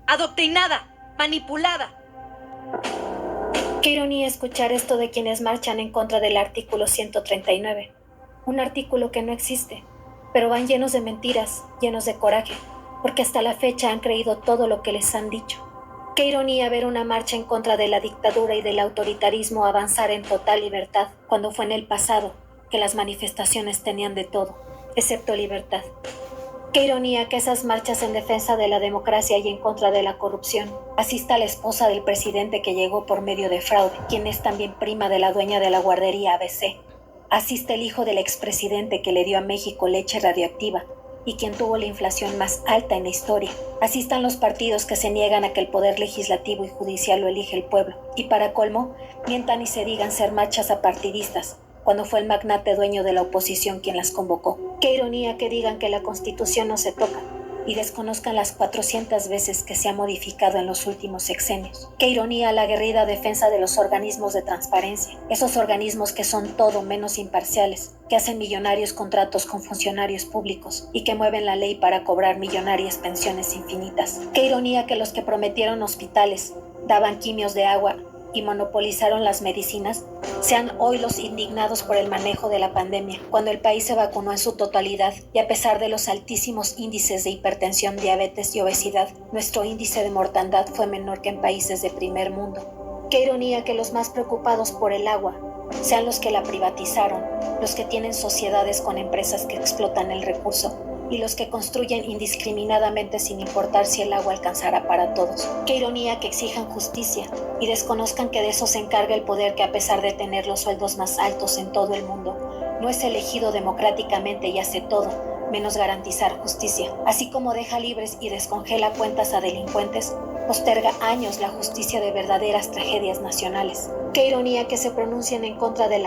adoctrinada, manipulada. Qué ironía escuchar esto de quienes marchan en contra del artículo 139, un artículo que no existe, pero van llenos de mentiras, llenos de coraje, porque hasta la fecha han creído todo lo que les han dicho. Qué ironía ver una marcha en contra de la dictadura y del autoritarismo avanzar en total libertad, cuando fue en el pasado que las manifestaciones tenían de todo, excepto libertad. Qué ironía que esas marchas en defensa de la democracia y en contra de la corrupción asista la esposa del presidente que llegó por medio de fraude, quien es también prima de la dueña de la guardería ABC. Asiste el hijo del expresidente que le dio a México leche radioactiva y quien tuvo la inflación más alta en la historia. Asistan los partidos que se niegan a que el poder legislativo y judicial lo elige el pueblo. Y para colmo, mientan y se digan ser marchas apartidistas, cuando fue el magnate dueño de la oposición quien las convocó. Qué ironía que digan que la Constitución no se toca y desconozcan las 400 veces que se ha modificado en los últimos sexenios. Qué ironía la aguerrida defensa de los organismos de transparencia, esos organismos que son todo menos imparciales, que hacen millonarios contratos con funcionarios públicos y que mueven la ley para cobrar millonarias pensiones infinitas. Qué ironía que los que prometieron hospitales, daban quimios de agua y monopolizaron las medicinas, sean hoy los indignados por el manejo de la pandemia, cuando el país se vacunó en su totalidad y a pesar de los altísimos índices de hipertensión, diabetes y obesidad, nuestro índice de mortandad fue menor que en países de primer mundo. Qué ironía que los más preocupados por el agua sean los que la privatizaron, los que tienen sociedades con empresas que explotan el recurso y los que construyen indiscriminadamente sin importar si el agua alcanzará para todos. Qué ironía que exijan justicia y desconozcan que de eso se encarga el poder que a pesar de tener los sueldos más altos en todo el mundo, no es elegido democráticamente y hace todo menos garantizar justicia. Así como deja libres y descongela cuentas a delincuentes, posterga años la justicia de verdaderas tragedias nacionales. Qué ironía que se pronuncien en contra de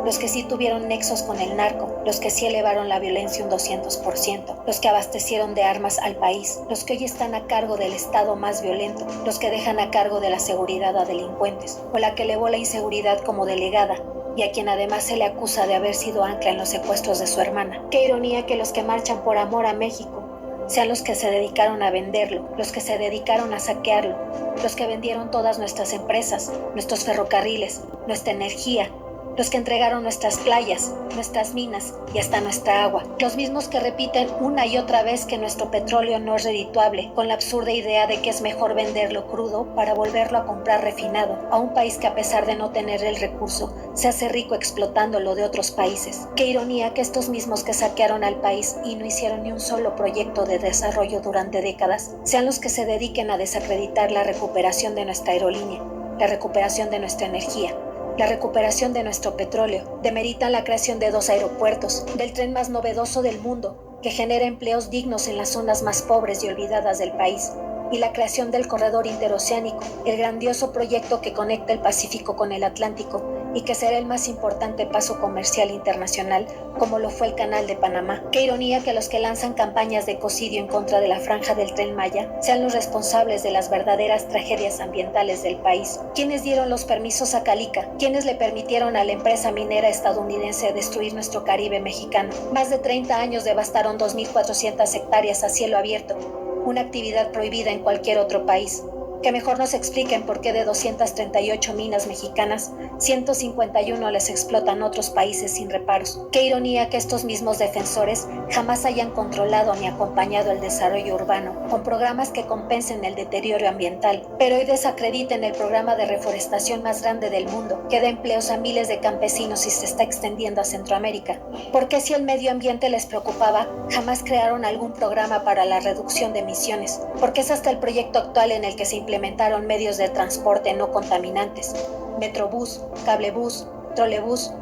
los que sí tuvieron nexos con el narco, los que sí elevaron la violencia un 200%, los que abastecieron de armas al país, los que hoy están a cargo del Estado más violento, los que dejan a cargo de la seguridad a delincuentes, o la que elevó la inseguridad como delegada, y a quien además se le acusa de haber sido ancla en los secuestros de su hermana. Qué ironía que los que marchan por amor a México sean los que se dedicaron a venderlo, los que se dedicaron a saquearlo, los que vendieron todas nuestras empresas, nuestros ferrocarriles, nuestra energía, los que entregaron nuestras playas, nuestras minas y hasta nuestra agua. Los mismos que repiten una y otra vez que nuestro petróleo no es redituable, con la absurda idea de que es mejor venderlo crudo para volverlo a comprar refinado, a un país que a pesar de no tener el recurso, se hace rico explotándolo de otros países. Qué ironía que estos mismos que saquearon al país y no hicieron ni un solo proyecto de desarrollo durante décadas, sean los que se dediquen a desacreditar la recuperación de nuestra aerolínea, la recuperación de nuestra energía, la recuperación de nuestro petróleo, demeritan la creación de 2 aeropuertos, del tren más novedoso del mundo, que genera empleos dignos en las zonas más pobres y olvidadas del país, y la creación del corredor interoceánico, el grandioso proyecto que conecta el Pacífico con el Atlántico y que será el más importante paso comercial internacional, como lo fue el Canal de Panamá. Qué ironía que los que lanzan campañas de ecocidio en contra de la franja del Tren Maya sean los responsables de las verdaderas tragedias ambientales del país. ¿Quiénes dieron los permisos a Calica? ¿Quiénes le permitieron a la empresa minera estadounidense destruir nuestro Caribe mexicano? Más de 30 años devastaron 2.400 hectáreas a cielo abierto, una actividad prohibida en cualquier otro país. Que mejor nos expliquen por qué de 238 minas mexicanas, 151 las explotan otros países sin reparos. Qué ironía que estos mismos defensores jamás hayan controlado ni acompañado el desarrollo urbano con programas que compensen el deterioro ambiental, pero hoy desacrediten el programa de reforestación más grande del mundo, que da empleos a miles de campesinos y se está extendiendo a Centroamérica. ¿Por qué si el medio ambiente les preocupaba, jamás crearon algún programa para la reducción de emisiones? ¿Por qué es hasta el proyecto actual en el que se implementaron medios de transporte no contaminantes, Metrobús, Cablebús, Trolebús,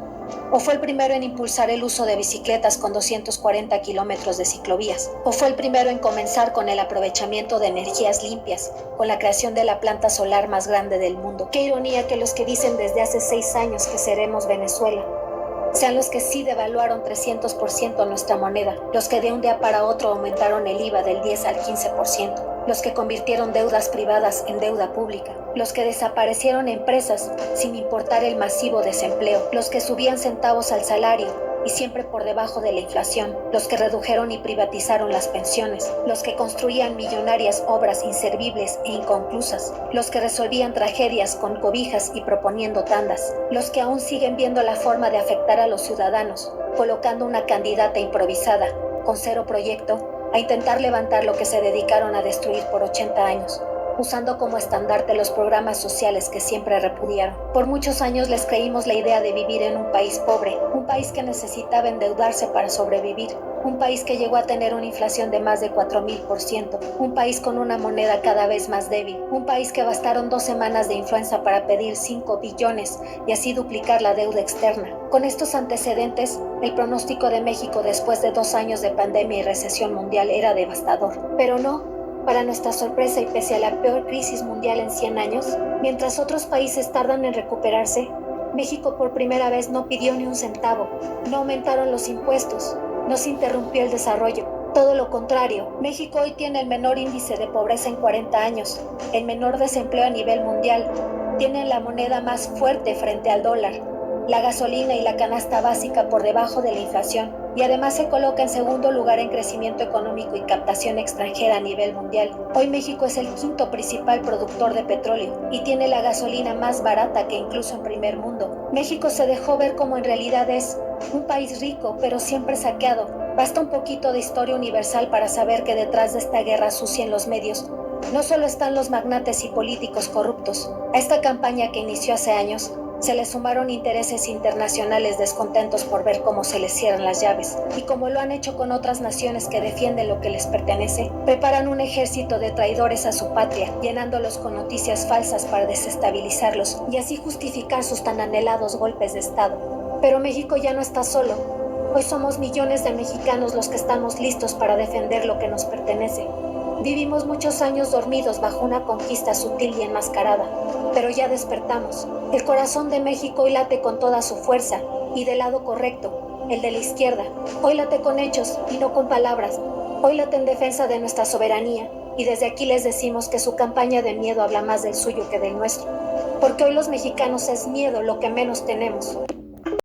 o fue el primero en impulsar el uso de bicicletas con 240 kilómetros de ciclovías, o fue el primero en comenzar con el aprovechamiento de energías limpias, con la creación de la planta solar más grande del mundo? Qué ironía que los que dicen desde hace 6 años que seremos Venezuela sean los que sí devaluaron 300% nuestra moneda, los que de un día para otro aumentaron el IVA del 10 al 15%, los que convirtieron deudas privadas en deuda pública, los que desaparecieron empresas sin importar el masivo desempleo, los que subían centavos al salario y siempre por debajo de la inflación, los que redujeron y privatizaron las pensiones, los que construían millonarias obras inservibles e inconclusas, los que resolvían tragedias con cobijas y proponiendo tandas, los que aún siguen viendo la forma de afectar a los ciudadanos, colocando una candidata improvisada, con cero proyecto, a intentar levantar lo que se dedicaron a destruir por 80 años, usando como estandarte los programas sociales que siempre repudiaron. Por muchos años les creímos la idea de vivir en un país pobre, un país que necesitaba endeudarse para sobrevivir, un país que llegó a tener una inflación de más de 4000%, un país con una moneda cada vez más débil, un país que bastaron 2 semanas de influenza para pedir 5 billones y así duplicar la deuda externa. Con estos antecedentes, el pronóstico de México después de 2 años de pandemia y recesión mundial era devastador. Pero no. Para nuestra sorpresa y pese a la peor crisis mundial en 100 años, mientras otros países tardan en recuperarse, México por primera vez no pidió ni un centavo, no aumentaron los impuestos, no se interrumpió el desarrollo. Todo lo contrario, México hoy tiene el menor índice de pobreza en 40 años, el menor desempleo a nivel mundial, tiene la moneda más fuerte frente al dólar, la gasolina y la canasta básica por debajo de la inflación, y además se coloca en segundo lugar en crecimiento económico y captación extranjera a nivel mundial. Hoy México es el quinto principal productor de petróleo y tiene la gasolina más barata que incluso en primer mundo. México se dejó ver como en realidad es, un país rico pero siempre saqueado. Basta un poquito de historia universal para saber que detrás de esta guerra sucia en los medios no solo están los magnates y políticos corruptos. A esta campaña que inició hace años se le sumaron intereses internacionales descontentos por ver cómo se les cierran las llaves, y como lo han hecho con otras naciones que defienden lo que les pertenece, preparan un ejército de traidores a su patria, llenándolos con noticias falsas para desestabilizarlos y así justificar sus tan anhelados golpes de Estado. Pero México ya no está solo. Hoy somos millones de mexicanos los que estamos listos para defender lo que nos pertenece. Vivimos muchos años dormidos bajo una conquista sutil y enmascarada, pero ya despertamos. El corazón de México hoy late con toda su fuerza, y del lado correcto, el de la izquierda. Hoy late con hechos y no con palabras. Hoy late en defensa de nuestra soberanía, y desde aquí les decimos que su campaña de miedo habla más del suyo que del nuestro. Porque hoy los mexicanos es miedo lo que menos tenemos.